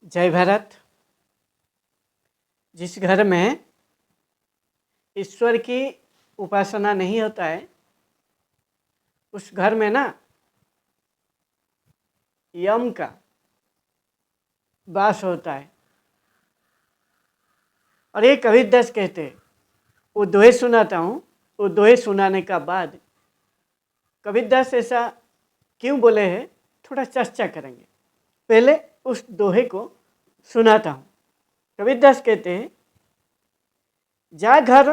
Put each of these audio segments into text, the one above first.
जय भारत। जिस घर में ईश्वर की उपासना नहीं होता है उस घर में ना यम का वास होता है। और ये कबीरदास कहते हैं, वो दोहे सुनाता हूँ। वो दोहे सुनाने का बाद कबीरदास ऐसा क्यों बोले हैं थोड़ा चर्चा करेंगे। पहले उस दोहे को सुनाता हूँ। कबीरदास कहते हैं, जा घर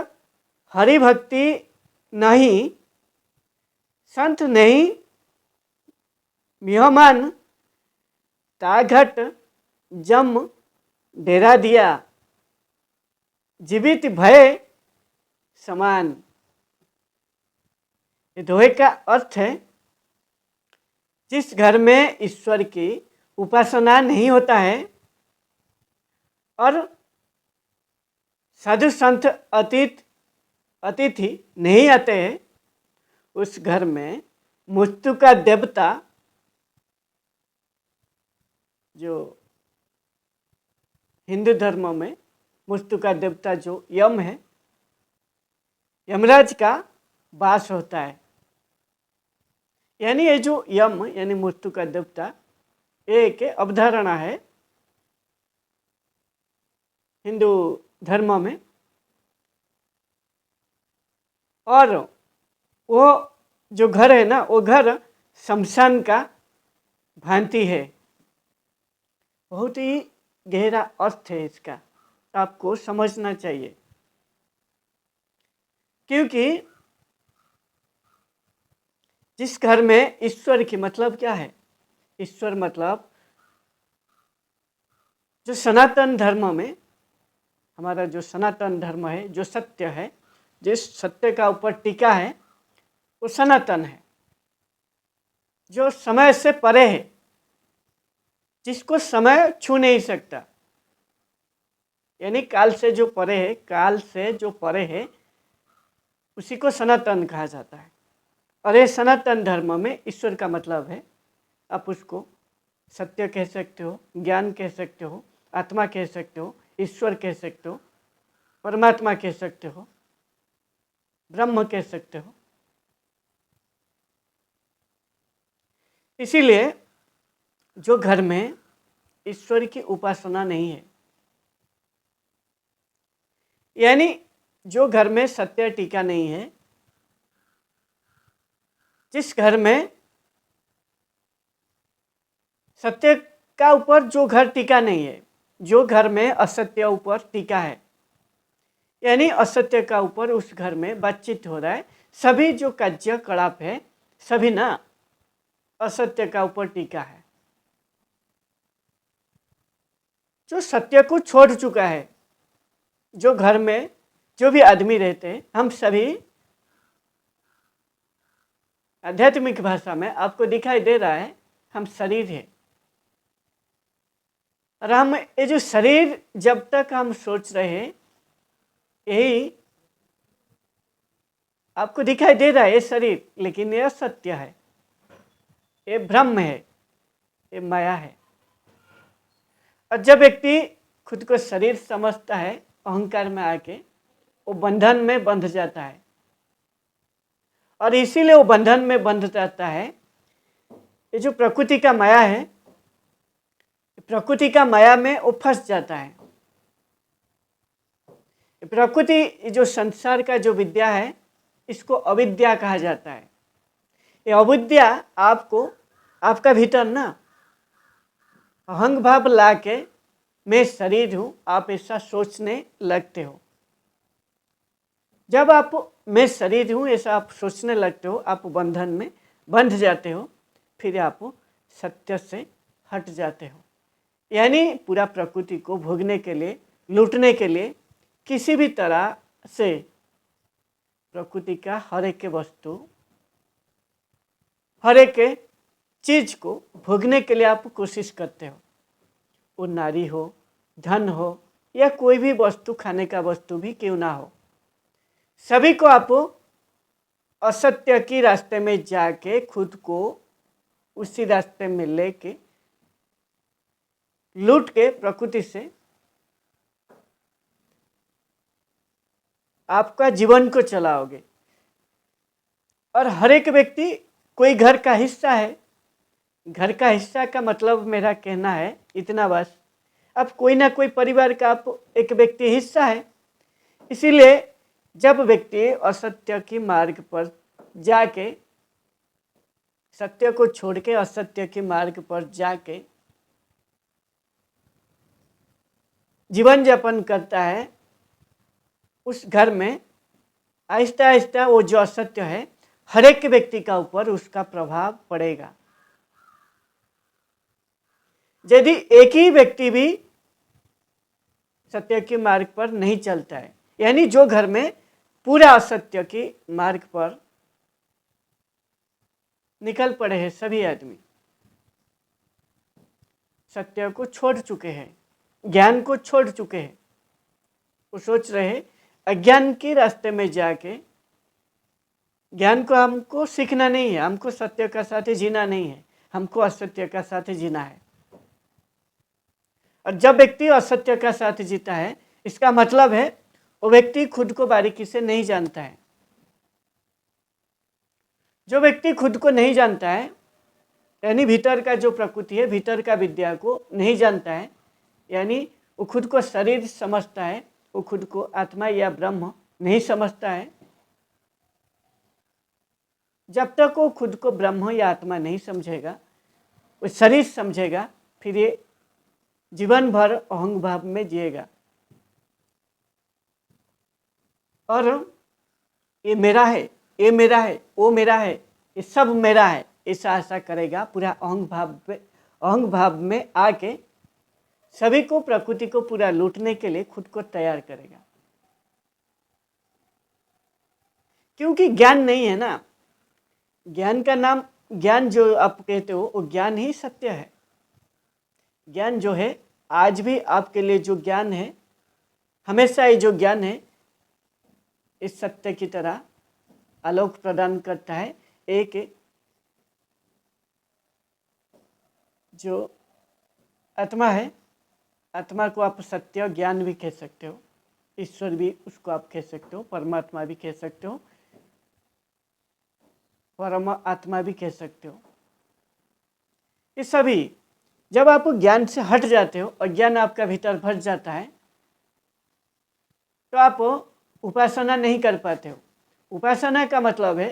हरि भक्ति नहीं, संत नहीं मेहमान, ता घट जम डेरा दिया, जीवित भय समान। ये दोहे का अर्थ है, जिस घर में ईश्वर की उपासना नहीं होता है और साधु संत अतिथि नहीं आते हैं, उस घर में मृत्यु का देवता, जो हिंदू धर्म में मृत्यु का देवता जो यम है, यमराज का वास होता है। यानी ये जो यम यानी मृत्यु का देवता एक अवधारणा है हिंदू धर्म में। और वो जो घर है ना, वो घर शमशान का भांति है। बहुत ही गहरा अर्थ है इसका, आपको समझना चाहिए। क्योंकि जिस घर में ईश्वर की मतलब क्या है, ईश्वर मतलब जो सनातन धर्म में, हमारा जो सनातन धर्म है, जो सत्य है, जिस सत्य का ऊपर टिका है वो सनातन है, जो समय से परे है, जिसको समय छू नहीं सकता। यानी काल से जो परे है, काल से जो परे है उसी को सनातन कहा जाता है। और ये सनातन धर्म में ईश्वर का मतलब है, आप उसको सत्य कह सकते हो, ज्ञान कह सकते हो, आत्मा कह सकते हो, ईश्वर कह सकते हो, परमात्मा कह सकते हो, ब्रह्म कह सकते हो। इसीलिए जो घर में ईश्वर की उपासना नहीं है, यानी जो घर में सत्य टीका नहीं है, जिस घर में सत्य का ऊपर जो घर टीका नहीं है, जो घर में असत्य ऊपर टीका है, यानी असत्य का ऊपर उस घर में बातचीत हो रहा है, सभी जो कार्यकलाप है सभी ना असत्य का ऊपर टीका है। जो सत्य को छोड़ चुका है, जो घर में जो भी आदमी रहते हैं, हम सभी आध्यात्मिक भाषा में आपको दिखाई दे रहा है, हम शरीर है। और हम ये जो शरीर जब तक हम सोच रहे हैं, यही आपको दिखाई दे रहा है ये शरीर, लेकिन यह सत्य है, ये ब्रह्म है, ये माया है। और जब व्यक्ति खुद को शरीर समझता है, अहंकार में आके वो बंधन में बंध जाता है। और इसीलिए वो बंधन में बंध जाता है। ये जो प्रकृति का माया है, प्रकृति का माया में वो फंस जाता है। प्रकृति जो संसार का जो विद्या है, इसको अविद्या कहा जाता है। ये अविद्या आपको, आपका भीतर ना अहंग भाव ला के मैं शरीर हूँ, आप ऐसा सोचने लगते हो। जब आप मैं शरीर हूँ ऐसा आप सोचने लगते हो, आप बंधन में बंध जाते हो, फिर आप सत्य से हट जाते हो। यानी पूरा प्रकृति को भोगने के लिए, लूटने के लिए, किसी भी तरह से प्रकृति का हर एक वस्तु, हर एक चीज को भोगने के लिए आप कोशिश करते हो। वो नारी हो, धन हो, या कोई भी वस्तु, खाने का वस्तु भी क्यों ना हो, सभी को आप असत्य की रास्ते में जाके खुद को उसी रास्ते में लेके लूट के प्रकृति से आपका जीवन को चलाओगे। और हर एक व्यक्ति कोई घर का हिस्सा है। घर का हिस्सा का मतलब मेरा कहना है इतना बस, अब कोई ना कोई परिवार का आप एक व्यक्ति हिस्सा है। इसीलिए जब व्यक्ति असत्य की मार्ग पर जाके, सत्य को छोड़ के असत्य के मार्ग पर जाके जीवन यापन करता है, उस घर में आहिस्ता आहिस्ता वो जो असत्य है हर एक व्यक्ति का ऊपर उसका प्रभाव पड़ेगा। यदि एक ही व्यक्ति भी सत्य के मार्ग पर नहीं चलता है, यानी जो घर में पूरा असत्य के मार्ग पर निकल पड़े हैं, सभी आदमी सत्य को छोड़ चुके हैं, ज्ञान को छोड़ चुके हैं, वो सोच रहे हैं अज्ञान के रास्ते में जाके, ज्ञान को हमको सीखना नहीं है, हमको सत्य का साथ जीना नहीं है, हमको असत्य का साथ जीना है। और जब व्यक्ति असत्य का साथ जीता है, इसका मतलब है वो व्यक्ति खुद को बारीकी से नहीं जानता है। जो व्यक्ति खुद को नहीं जानता है, यानी भीतर का जो प्रकृति है, भीतर का विद्या को नहीं जानता है, यानी वो खुद को शरीर समझता है, वो खुद को आत्मा या ब्रह्म नहीं समझता है। जब तक वो खुद को ब्रह्म या आत्मा नहीं समझेगा, वो शरीर समझेगा, फिर ये जीवन भर अहंग भाव में जिएगा और ये मेरा है, ये मेरा है, वो मेरा है, ये सब मेरा है, ऐसा ऐसा करेगा। पूरा अहंग भाव में आके सभी को, प्रकृति को पूरा लूटने के लिए खुद को तैयार करेगा। क्योंकि ज्ञान नहीं है ना। ज्ञान का नाम, ज्ञान जो आप कहते हो वो ज्ञान ही सत्य है। ज्ञान जो है आज भी आपके लिए जो ज्ञान है, हमेशा ये जो ज्ञान है इस सत्य की तरह आलोक प्रदान करता है। एक जो आत्मा है, आत्मा को आप सत्य ज्ञान भी कह सकते हो, ईश्वर भी उसको आप कह सकते हो, परमात्मा भी कह सकते हो, परम आत्मा भी कह सकते हो। ये सभी जब आप ज्ञान से हट जाते हो और ज्ञान आपका भीतर भर जाता है, तो आप उपासना नहीं कर पाते हो। उपासना का मतलब है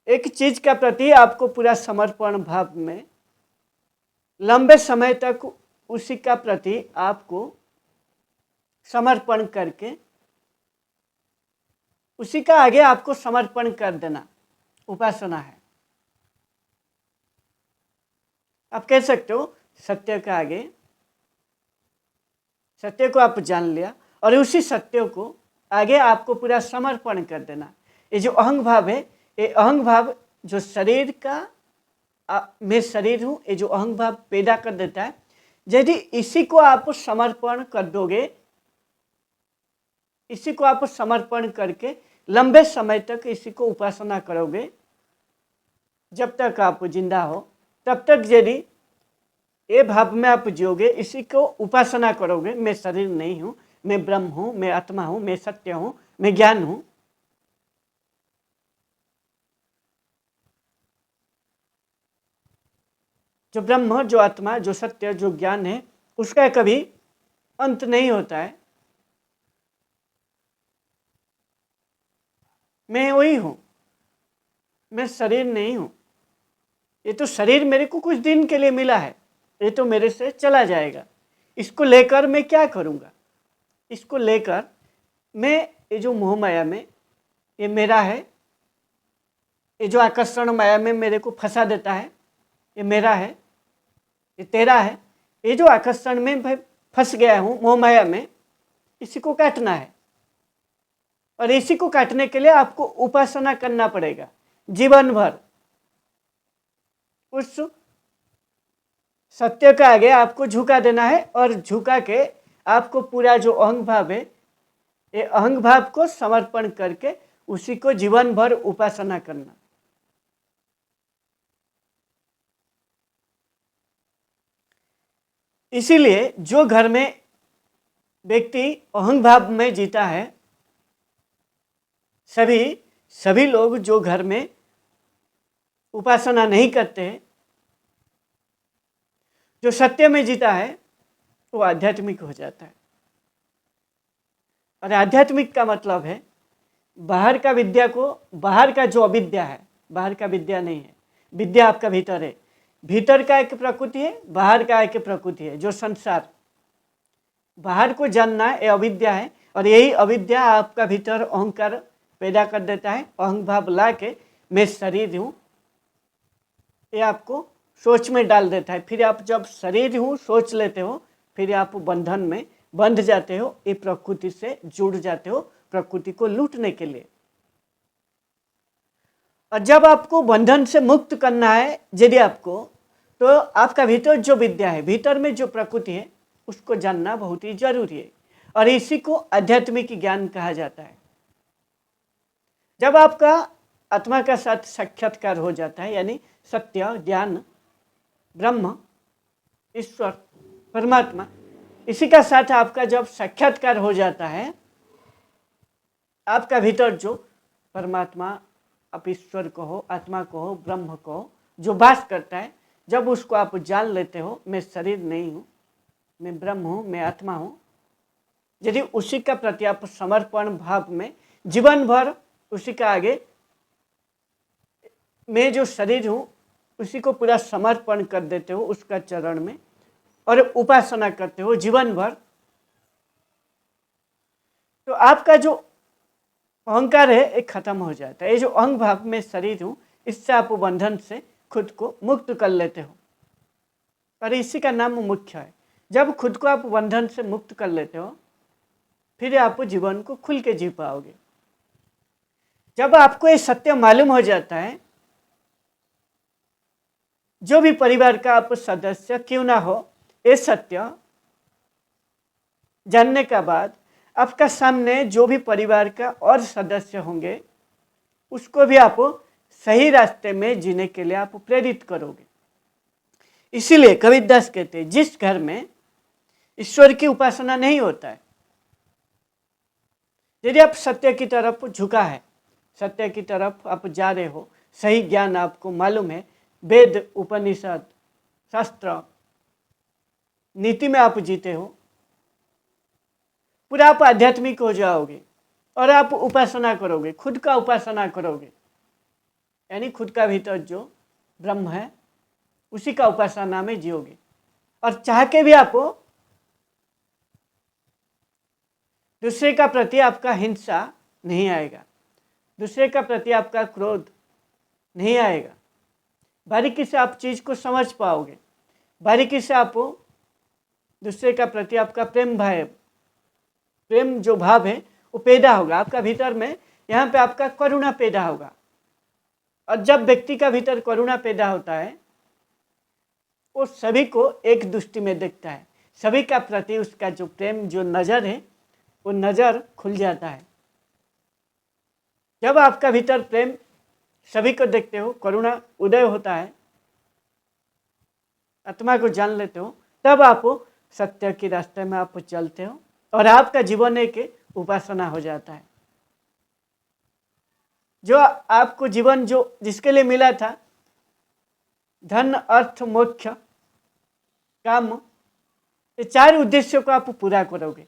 एक चीज का प्रति आपको पूरा समर्पण भाव में लंबे समय तक उसी का प्रति आपको समर्पण करके उसी का आगे आपको समर्पण कर देना उपासना है। आप कह सकते हो सत्य का आगे, सत्य को आप जान लिया और उसी सत्य को आगे आपको पूरा समर्पण कर देना। ये जो अहंग भाव है, ये अहंग भाव जो शरीर का मैं शरीर हूँ, ये जो अहंग भाव पैदा कर देता है, यदि इसी को आप समर्पण कर दोगे, इसी को आप समर्पण करके लंबे समय तक इसी को उपासना करोगे, जब तक आप जिंदा हो तब तक यदि ये भाव में आप जियोगे, इसी को उपासना करोगे, मैं शरीर नहीं हूँ, मैं ब्रह्म हूँ, मैं आत्मा हूँ, मैं सत्य हूँ, मैं ज्ञान हूँ, जो ब्रह्म, जो आत्मा, जो सत्य, जो ज्ञान है, उसका कभी अंत नहीं होता है। मैं वही हूँ, मैं शरीर नहीं हूँ। ये तो शरीर मेरे को कुछ दिन के लिए मिला है, ये तो मेरे से चला जाएगा। इसको लेकर मैं क्या करूँगा? इसको लेकर मैं, ये जो मोह माया में ये मेरा है, ये जो आकर्षण माया में मेरे को फंसा देता है, ये मेरा है, ये तेरा है। ये जो आकर्षण में भाई फंस गया हूँ मोह माया में, इसी को काटना है। और इसी को काटने के लिए आपको उपासना करना पड़ेगा जीवन भर। उस सत्य का आगे आपको झुका देना है और झुका के आपको पूरा जो अहंग भाव है, ये अहंग भाव को समर्पण करके उसी को जीवन भर उपासना करना। इसीलिए जो घर में व्यक्ति अहंग भाव में जीता है, सभी लोग जो घर में उपासना नहीं करते हैं, जो सत्य में जीता है, वो आध्यात्मिक हो जाता है। और आध्यात्मिक का मतलब है बाहर का विद्या को, बाहर का जो अविद्या है, बाहर का विद्या नहीं है, विद्या आपका भीतर है। भीतर का एक प्रकृति है, बाहर का एक प्रकृति है। जो संसार बाहर को जानना है, ये अविद्या है, और यही अविद्या आपका भीतर अहंकार पैदा कर देता है। अहंग भाव ला के मैं शरीर हूँ, ये आपको सोच में डाल देता है। फिर आप जब शरीर हूँ सोच लेते हो, फिर आप बंधन में बंध जाते हो, ये प्रकृति से जुड़ जाते हो, प्रकृति को लूटने के लिए। और जब आपको बंधन से मुक्त करना है यदि आपको, तो आपका भीतर जो विद्या है, भीतर में जो प्रकृति है, उसको जानना बहुत ही जरूरी है। और इसी को आध्यात्मिक ज्ञान कहा जाता है। जब आपका आत्मा का साथ साक्षात्कार हो जाता है, यानी सत्य, ज्ञान, ब्रह्म, ईश्वर, परमात्मा, इसी का साथ आपका जब साक्षात्कार हो जाता है, आपका भीतर जो परमात्मा, आप ईश्वर को हो, आत्मा को हो, ब्रह्म को हो, जो वास करता है, जब उसको आप जान लेते हो, मैं शरीर नहीं हूँ, मैं ब्रह्म हूँ, मैं आत्मा हूँ, यदि उसी का प्रति आप समर्पण भाव में जीवन भर उसी का आगे, मैं जो शरीर हूँ उसी को पूरा समर्पण कर देते हो उसका चरण में, और उपासना करते हो जीवन भर, तो आपका जो अहंकार है एक खत्म हो जाता है। ये जो अहंग भाव में शरीर हूँ, इससे आप बंधन से खुद को मुक्त कर लेते हो, और इसी का नाम मुख्य है। जब खुद को आप बंधन से मुक्त कर लेते हो, फिर आप जीवन को खुल के जी पाओगे। जब आपको ये सत्य मालूम हो जाता है, जो भी परिवार का आप सदस्य क्यों ना हो, ये सत्य जानने का बाद आपका सामने जो भी परिवार का और सदस्य होंगे, उसको भी आप सही रास्ते में जीने के लिए आप प्रेरित करोगे। इसीलिए कबीरदास कहते हैं, जिस घर में ईश्वर की उपासना नहीं होता है, यदि आप सत्य की तरफ झुका है, सत्य की तरफ आप जा रहे हो, सही ज्ञान आपको मालूम है, वेद, उपनिषद, शास्त्र, नीति में आप जीते हो, पूरा आप आध्यात्मिक हो जाओगे और आप उपासना करोगे, खुद का उपासना करोगे, यानी खुद का भीतर जो ब्रह्म है उसी का उपासना में जियोगे। और चाह के भी आप दूसरे का प्रति आपका हिंसा नहीं आएगा, दूसरे का प्रति आपका क्रोध नहीं आएगा, बारीकी से आप चीज़ को समझ पाओगे, बारीकी से आप दूसरे का प्रति आपका प्रेम जो भाव है वो पैदा होगा आपका भीतर में। यहाँ पे आपका करुणा पैदा होगा, और जब व्यक्ति का भीतर करुणा पैदा होता है, वो सभी को एक दृष्टि में देखता है, सभी का प्रति उसका जो प्रेम, जो नज़र है, वो नज़र खुल जाता है। जब आपका भीतर प्रेम सभी को देखते हो, करुणा उदय होता है, आत्मा को जान लेते हो, तब आप सत्य के रास्ते में आप चलते हो, और आपका जीवन एक उपासना हो जाता है। जो आपको जीवन जो जिसके लिए मिला था, धन, अर्थ, मोक्ष, काम, ये चार उद्देश्यों को आप पूरा करोगे।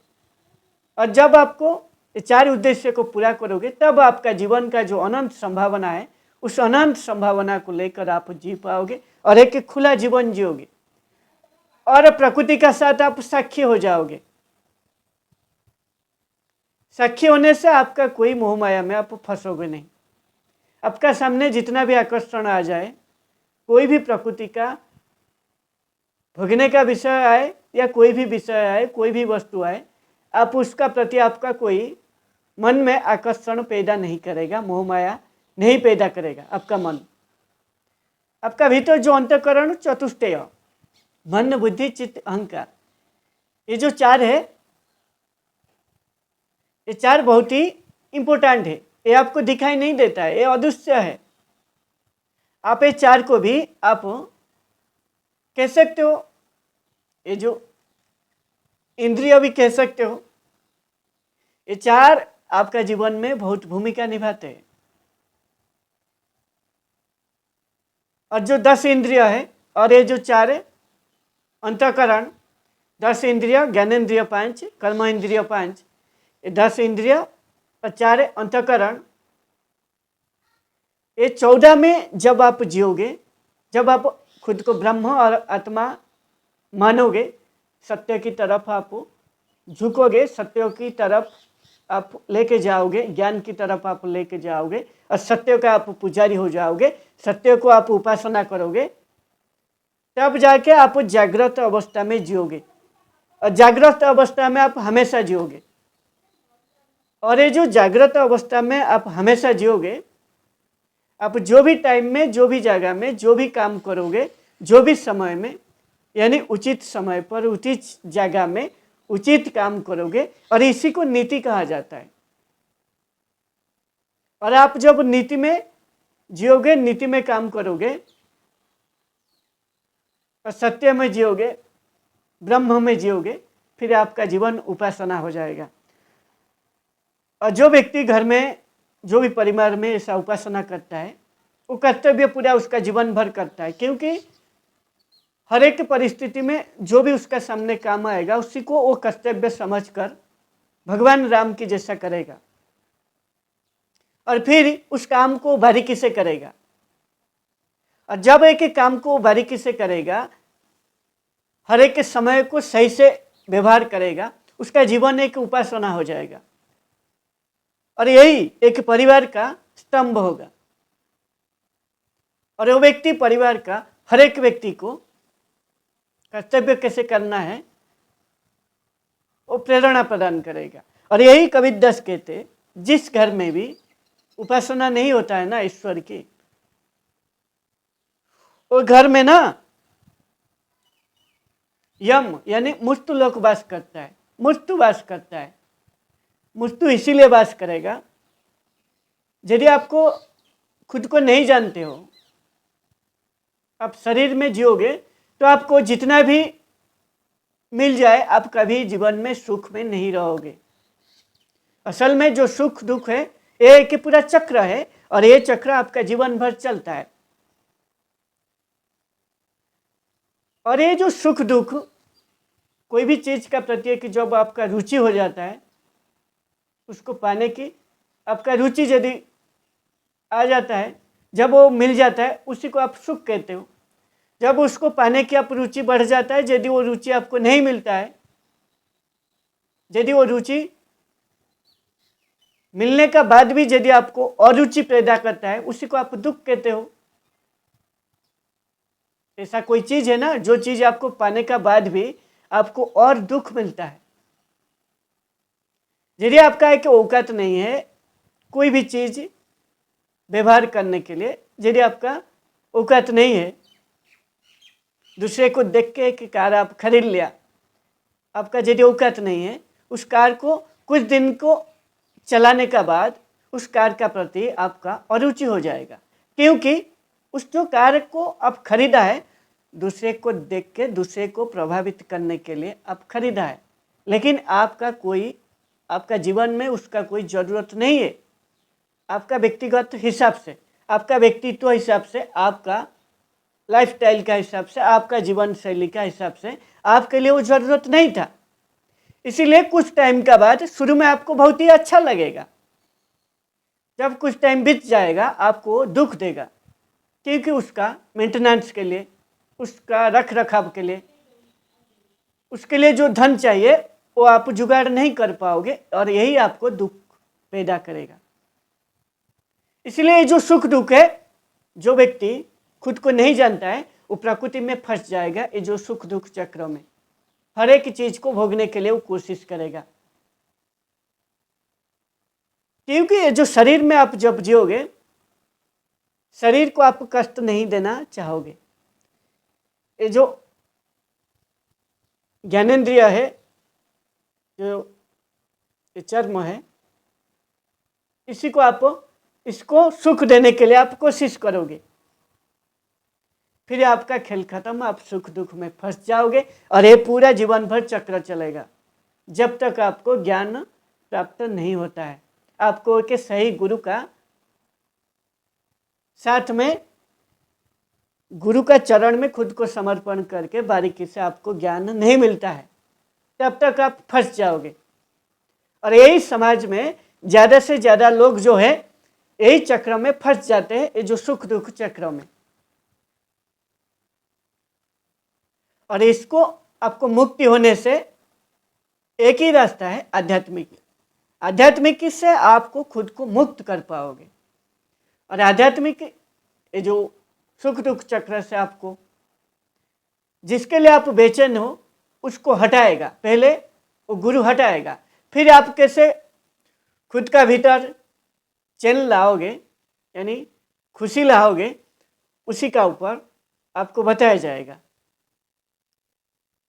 और जब आपको ये चार उद्देश्य को पूरा करोगे, तब आपका जीवन का जो अनंत संभावना है, उस अनंत संभावना को लेकर आप जी पाओगे और एक खुला जीवन जियोगे, और प्रकृति का साथ आप साक्षी हो जाओगे। साक्षी होने से आपका कोई मोह माया में आप फंसोगे नहीं। आपका सामने जितना भी आकर्षण आ जाए, कोई भी प्रकृति का भोगने का विषय आए या कोई भी विषय आए, कोई भी वस्तु आए, आप उसका प्रति आपका कोई मन में आकर्षण पैदा नहीं करेगा, मोह माया नहीं पैदा करेगा आपका मन। आपका भीतर जो अंतःकरण चतुष्टय, मन, बुद्धि, चित्त, अहंकार, ये जो चार है, ये चार बहुत ही इम्पोर्टेंट है। ये आपको दिखाई नहीं देता है, ये अदृश्य है। आप ये चार को भी आप कह सकते हो, ये जो इंद्रिय भी कह सकते हो। ये चार आपका जीवन में बहुत भूमिका निभाते हैं। और जो 10 इंद्रिय है और ये जो चार है, अंतःकरण, 10 इंद्रिय, ज्ञानेन्द्रिय 5, कर्म इंद्रिय 5, ये 10 इंद्रिय और 4 अंतःकरण, ये 14 में जब आप जियोगे, जब आप खुद को ब्रह्म और आत्मा मानोगे, सत्य की तरफ आप झुकोगे, सत्य की तरफ आप लेके जाओगे, ज्ञान की तरफ आप लेके जाओगे और सत्य का आप पुजारी हो जाओगे, सत्य को आप उपासना करोगे, तब जाके आप जागृत अवस्था में जियोगे। और जागृत अवस्था में आप हमेशा जियोगे। और ये जो जागृत अवस्था में आप हमेशा जियोगे, आप जो भी टाइम में, जो भी जगह में, जो भी काम करोगे, जो भी समय में, यानी उचित समय पर, उचित जगह में उचित काम करोगे, और इसी को नीति कहा जाता है। और आप जब नीति में जियोगे, नीति में काम करोगे और सत्य में जियोगे, ब्रह्म में जियोगे, फिर आपका जीवन उपासना हो जाएगा। और जो व्यक्ति घर में, जो भी परिवार में ऐसा उपासना करता है, वो कर्तव्य पूरा उसका जीवन भर करता है, क्योंकि हर एक परिस्थिति में जो भी उसका सामने काम आएगा, उसी को वो कर्तव्य समझकर भगवान राम की जैसा करेगा और फिर उस काम को बारीकी से करेगा। और जब एक काम को बारीकी से करेगा, हर एक समय को सही से व्यवहार करेगा, उसका जीवन एक उपासना हो जाएगा और यही एक परिवार का स्तंभ होगा। और वो व्यक्ति परिवार का हर एक व्यक्ति को कर्तव्य कैसे करना है वो प्रेरणा प्रदान करेगा। और यही कबीरदास कहते, जिस घर में भी उपासना नहीं होता है ना ईश्वर की, वो घर में ना यम यानी मृत्यु लोक वास करता है, मृत्यु वास करता है। मृत्यु इसीलिए वास करेगा, यदि आपको खुद को नहीं जानते हो, आप शरीर में जियोगे तो आपको जितना भी मिल जाए, आप कभी जीवन में सुख में नहीं रहोगे। असल में जो सुख दुख है ये एक पूरा चक्र है, और ये चक्र आपका जीवन भर चलता है। और ये जो सुख दुख, कोई भी चीज का प्रति कि जब आपका रुचि हो जाता है, उसको पाने की आपका रुचि यदि आ जाता है, जब वो मिल जाता है, उसी को आप सुख कहते हो। जब उसको पाने की आप रुचि बढ़ जाता है, यदि वो रुचि आपको नहीं मिलता है, यदि वो रुचि मिलने का बाद भी यदि आपको अरुचि पैदा करता है, उसी को आप दुख कहते हो। ऐसा कोई चीज है ना, जो चीज आपको पाने का बाद भी आपको और दुख मिलता है। यदि आपका एक औकात नहीं है कोई भी चीज व्यवहार करने के लिए, यदि आपका औकात नहीं है, दूसरे को देख के एक कार आप खरीद लिया, आपका यदि औकात नहीं है, उस कार को कुछ दिन को चलाने का बाद उस कार का प्रति आपका अरुचि हो जाएगा, क्योंकि उस जो कार को आप खरीदा है दूसरे को देख के, दूसरे को प्रभावित करने के लिए आप खरीदा है, लेकिन आपका जीवन में उसका कोई ज़रूरत नहीं है। आपका व्यक्तिगत हिसाब से, आपका व्यक्तित्व हिसाब से, आपका लाइफस्टाइल का हिसाब से, आपका जीवन शैली का हिसाब से आपके लिए वो ज़रूरत नहीं था। इसीलिए कुछ टाइम का बाद शुरू में आपको बहुत ही अच्छा लगेगा, जब कुछ टाइम बीत जाएगा आपको दुख देगा, क्योंकि उसका मेंटेनेंस के लिए, उसका रख रखाव के लिए, उसके लिए जो धन चाहिए वो आप जुगाड़ नहीं कर पाओगे, और यही आपको दुख पैदा करेगा। इसलिए जो सुख दुख है, जो व्यक्ति खुद को नहीं जानता है वो प्रकृति में फंस जाएगा। ये जो सुख दुख चक्र में हर एक चीज को भोगने के लिए वो कोशिश करेगा, क्योंकि ये जो शरीर में आप जब जियोगे, शरीर को आप कष्ट नहीं देना चाहोगे। ये जो ज्ञानेन्द्रिय है, जो ये चर्म है, इसी को आप, इसको सुख देने के लिए आप कोशिश करोगे, फिर आपका खेल खत्म, आप सुख दुख में फंस जाओगे और ये पूरा जीवन भर चक्र चलेगा। जब तक आपको ज्ञान प्राप्त नहीं होता है। आपको एक सही गुरु का साथ में, गुरु का चरण में खुद को समर्पण करके बारीकी से आपको ज्ञान नहीं मिलता है, तब तक आप फंस जाओगे। और यही समाज में ज़्यादा से ज़्यादा लोग जो है यही चक्र में फंस जाते हैं, ये जो सुख दुख चक्र में। और इसको आपको मुक्ति होने से एक ही रास्ता है, आध्यात्मिक। आध्यात्मिक से आपको खुद को मुक्त कर पाओगे। और आध्यात्मिक ये जो सुख दुख चक्र से आपको, जिसके लिए आप बेचैन हो, उसको हटाएगा। पहले वो गुरु हटाएगा, फिर आप कैसे खुद का भीतर चैन लाओगे, यानी खुशी लाओगे, उसी का ऊपर आपको बताया जाएगा।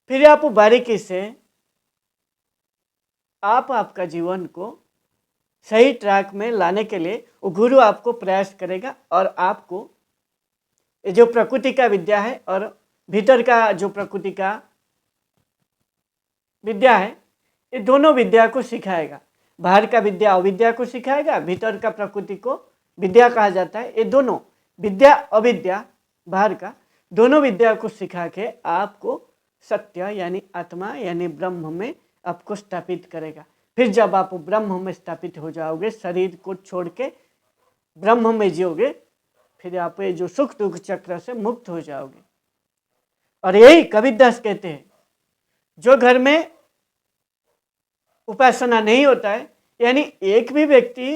फिर आप बारीकी से आपका जीवन को सही ट्रैक में लाने के लिए वो गुरु आपको प्रयास करेगा। और आपको ये जो प्रकृति का विद्या है और भीतर का जो प्रकृति का विद्या है, ये दोनों विद्या को सिखाएगा। बाहर का विद्या अविद्या को सिखाएगा, भीतर का प्रकृति को विद्या कहा जाता है। ये दोनों विद्या अविद्या, बाहर का, दोनों विद्या को सिखा के आपको सत्य यानी आत्मा यानी ब्रह्म में आपको स्थापित करेगा। फिर जब आप ब्रह्म में स्थापित हो जाओगे, शरीर को छोड़ के ब्रह्म में जियोगे, फिर आप ये जो सुख दुख चक्र से मुक्त हो जाओगे। और यही कबीरदास कहते हैं, जो घर में उपासना नहीं होता है, यानी एक भी व्यक्ति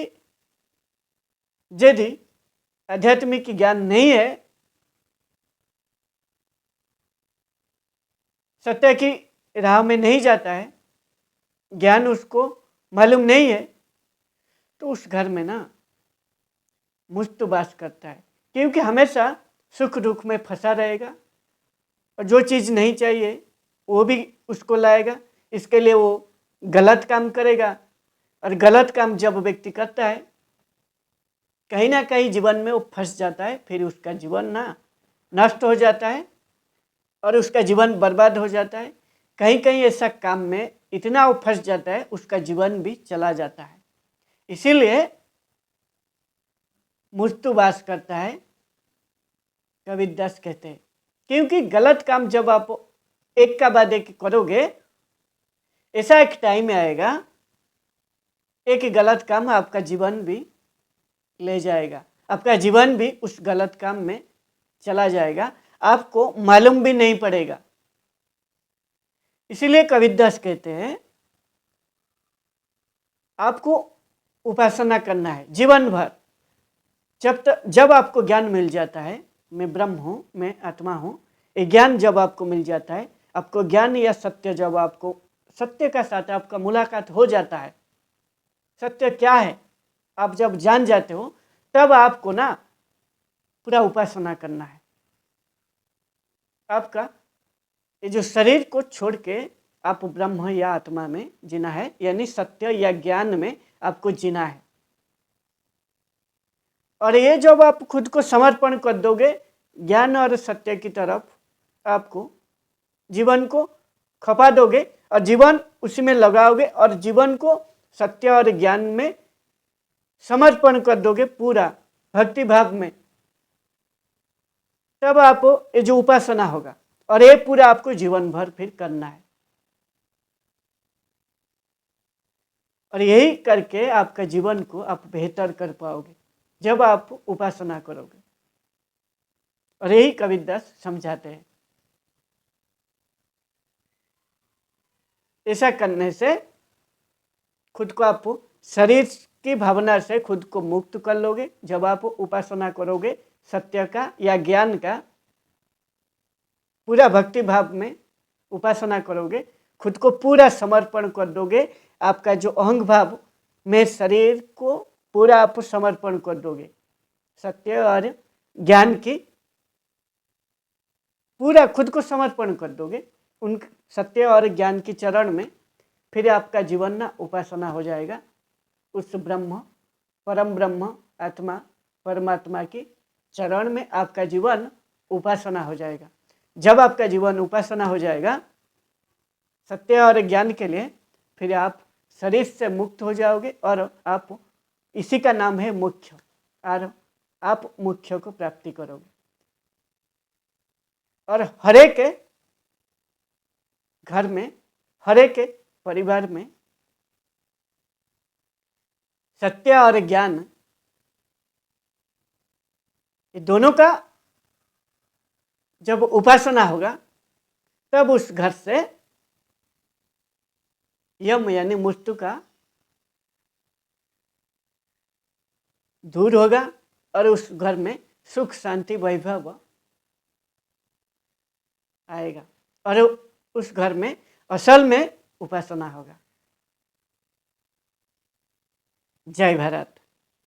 यदि आध्यात्मिक ज्ञान नहीं है, सत्य की राह में नहीं जाता है, ज्ञान उसको मालूम नहीं है, तो उस घर में ना मुक्त वास करता है। क्योंकि हमेशा सुख दुख में फंसा रहेगा और जो चीज़ नहीं चाहिए वो भी उसको लाएगा। इसके लिए वो गलत काम करेगा। और गलत काम जब व्यक्ति करता है, कहीं ना कहीं जीवन में वो फंस जाता है। फिर उसका जीवन ना नष्ट हो जाता है और उसका जीवन बर्बाद हो जाता है। कहीं कहीं ऐसा काम में इतना वो फंस जाता है, उसका जीवन भी चला जाता है। इसीलिए मुक्तवास करता है, कबीरदास कहते हैं। क्योंकि गलत काम जब आप एक का बाद एक करोगे, ऐसा एक टाइम आएगा, एक गलत काम आपका जीवन भी ले जाएगा, आपका जीवन भी उस गलत काम में चला जाएगा, आपको मालूम भी नहीं पड़ेगा। इसीलिए कबीरदास कहते हैं आपको उपासना करना है जीवन भर। जब आपको ज्ञान मिल जाता है, मैं ब्रह्म हूँ, मैं आत्मा हूँ, ये ज्ञान जब आपको मिल जाता है, आपको ज्ञान या सत्य, जब आपको सत्य का साथ आपका मुलाकात हो जाता है, सत्य क्या है आप जब जान जाते हो, तब आपको ना पूरा उपासना करना है। आपका ये जो शरीर को छोड़ के आप ब्रह्म या आत्मा में जीना है, यानी सत्य या ज्ञान में आपको जीना है। और ये जब आप खुद को समर्पण कर दोगे ज्ञान और सत्य की तरफ, आपको जीवन को खपा दोगे और जीवन उसी में लगाओगे और जीवन को सत्य और ज्ञान में समर्पण कर दोगे पूरा भक्ति भाव में, तब आप ये जो उपासना होगा, और ये पूरा आपको जीवन भर फिर करना है। और यही करके आपका जीवन को आप बेहतर कर पाओगे जब आप उपासना करोगे। और यही कबीरदास समझाते हैं। ऐसा करने से खुद को आप शरीर की भावना से खुद को मुक्त कर लोगे। जब आप उपासना करोगे सत्य का या ज्ञान का, पूरा भक्ति भाव में उपासना करोगे, खुद को पूरा समर्पण कर दोगे। आपका जो अहंग भाव में शरीर को पूरा आप समर्पण कर दोगे, सत्य और ज्ञान की पूरा खुद को समर्पण कर दोगे उन सत्य और ज्ञान की चरण में। फिर आपका जीवन ना उपासना हो जाएगा उस ब्रह्म, परम ब्रह्म, आत्मा, परमात्मा की चरण में। आपका जीवन उपासना हो जाएगा। जब आपका जीवन उपासना हो जाएगा सत्य और ज्ञान के लिए, फिर आप शरीर से मुक्त हो जाओगे और आप, इसी का नाम है मोक्ष, और आप मोक्ष को प्राप्ति करोगे। और हरेक घर में, हरेक परिवार में सत्य और ज्ञान, ये दोनों का जब उपासना होगा तब उस घर से यम यानी मृत्यु का दूर होगा और उस घर में सुख शांति वैभव आएगा और उस घर में असल में उपासना होगा। जय भारत।